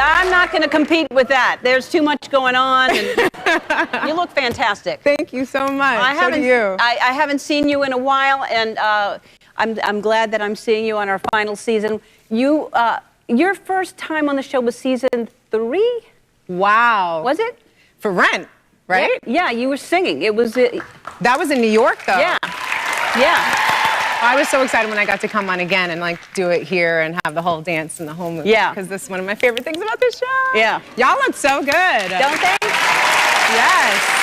I'm not going to compete with that. There's too much going on. And you look fantastic. Thank you so much. So do you. I haven't seen you in a while, and I'm glad that I'm seeing you on our final season. Your first time on the show was season 3? Wow. Was it? For Rent, right? Yeah, you were singing. It was... That was in New York, though. Yeah. Yeah. I was so excited when I got to come on again and like do it here and have the whole dance and the whole movie. Yeah. Because this is one of my favorite things about this show. Yeah. Y'all look so good. Don't they? Yes.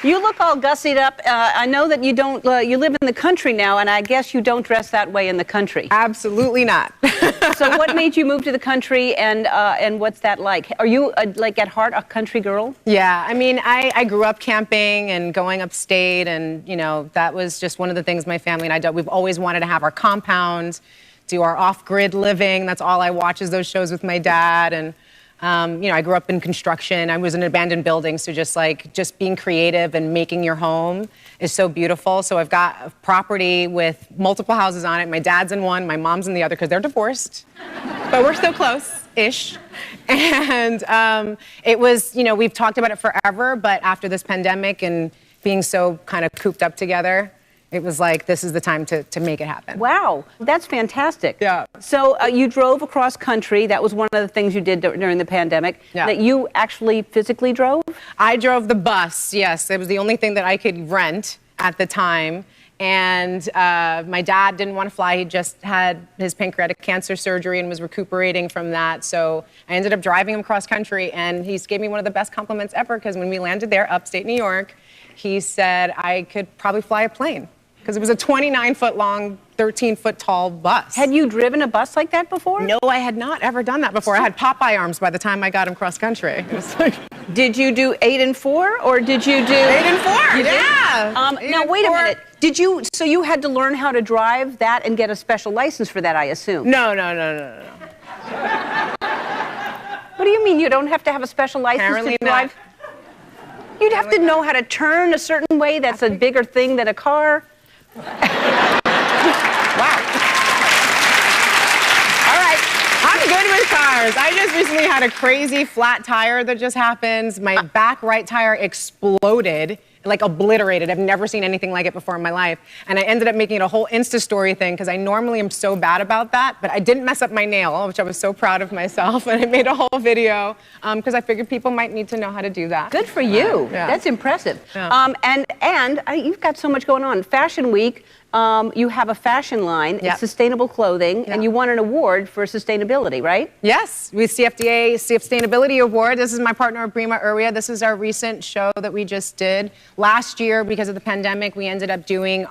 You look all gussied up. I know that you don't. You live in the country now, and I guess you don't dress that way in the country. Absolutely not. So, what made you move to the country, and what's that like? Are you like at heart a country girl? Yeah, I mean, I grew up camping and going upstate, and you know that was just one of the things my family and I did. We've always wanted to have our compound, do our off-grid living. That's all I watch is those shows with my dad. And you know, I grew up in construction. I was in an abandoned building, so just being creative and making your home is so beautiful. So I've got a property with multiple houses on it. My dad's in one, my mom's in the other, because they're divorced. But we're still close-ish. And it was, you know, we've talked about it forever, but after this pandemic and being so kind of cooped up together, it was like, this is the time to make it happen. Wow, that's fantastic. Yeah. So you drove across country. That was one of the things you did during the pandemic. Yeah. That you actually physically drove? I drove the bus, yes. It was the only thing that I could rent at the time. And my dad didn't want to fly. He just had his pancreatic cancer surgery and was recuperating from that. So I ended up driving him across country, and he gave me one of the best compliments ever, because when we landed there, upstate New York, he said I could probably fly a plane. Because it was a 29-foot long, 13-foot tall bus. Had you driven a bus like that before? No, I had not ever done that before. I had Popeye arms by the time I got him cross country. It was like... Did you do 8 and 4, or did you do... 8 and 4, you yeah. Now, wait a minute. So you had to learn how to drive that and get a special license for that, I assume? No. What do you mean you don't have to have a special license Apparently to drive? Not. You'd have to know how to turn a certain way that's a bigger thing than a car. Wow. All right. I'm good with cars. I just recently had a crazy flat tire that just happened. My back right tire exploded, like obliterated. I've never seen anything like it before in my life. And I ended up making it a whole Insta story thing, because I normally am so bad about that, but I didn't mess up my nail, which I was so proud of myself. And I made a whole video because I figured people might need to know how to do that. Good for you. Yeah. That's impressive. Yeah. And you've got so much going on. Fashion Week, you have a fashion line. Yep. It's sustainable clothing, Yep. and you won an award for sustainability, right? Yes, with CFDA Sustainability Award. This is my partner, Aubrey Plaza. This is our recent show that we just did. Last year, because of the pandemic, we ended up showing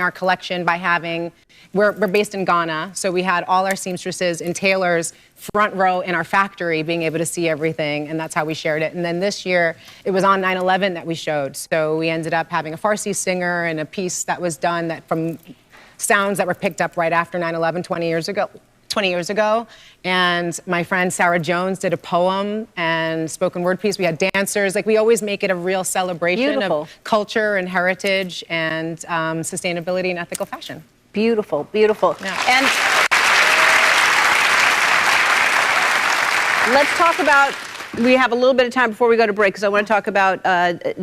our collection by having, we're based in Ghana, so we had all our seamstresses and tailors front row in our factory being able to see everything, and that's how we shared it. And then this year, it was on 9/11 that we showed. So we ended up having a Farsi singer and a piece that was done from sounds that were picked up right after 9/11 20 years ago. And my friend Sarah Jones did a poem and spoken word piece. We had dancers. Like, we always make it a real celebration of culture and heritage and sustainability and ethical fashion. Beautiful, beautiful. Yeah. And let's talk about, we have a little bit of time before we go to break, because I want to talk about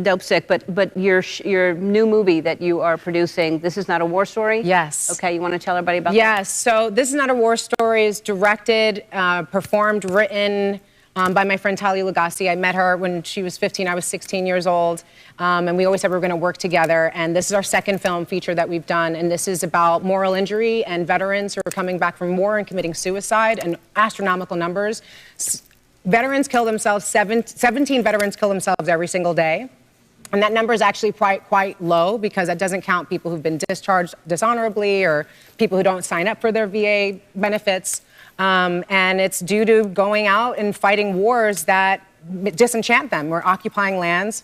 Dope Sick, but your new movie that you are producing, This Is Not a War Story? Yes. Okay, you want to tell everybody about that? Yes, so This Is Not a War Story is directed, performed, written by my friend Talia Lugasi. I met her when she was 15, I was 16 years old, and we always said we were going to work together. And this is our second film feature that we've done, and this is about moral injury and veterans who are coming back from war and committing suicide, and astronomical numbers. Veterans kill themselves, 17 veterans kill themselves every single day. And that number is actually quite low, because that doesn't count people who've been discharged dishonorably or people who don't sign up for their VA benefits. And it's due to going out and fighting wars that disenchant them. We're occupying lands,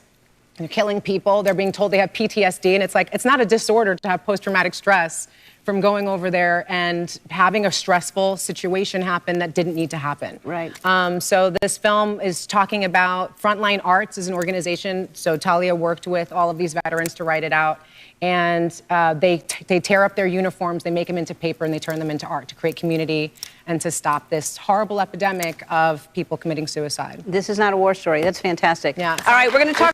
they're killing people, they're being told they have PTSD, and it's like, it's not a disorder to have post-traumatic stress from going over there and having a stressful situation happen that didn't need to happen. Right. So this film is talking about Frontline Arts as an organization. So Talia worked with all of these veterans to write it out. And they tear up their uniforms, they make them into paper, and they turn them into art to create community and to stop this horrible epidemic of people committing suicide. This is not a war story. That's fantastic. Yeah. All right, we're going to talk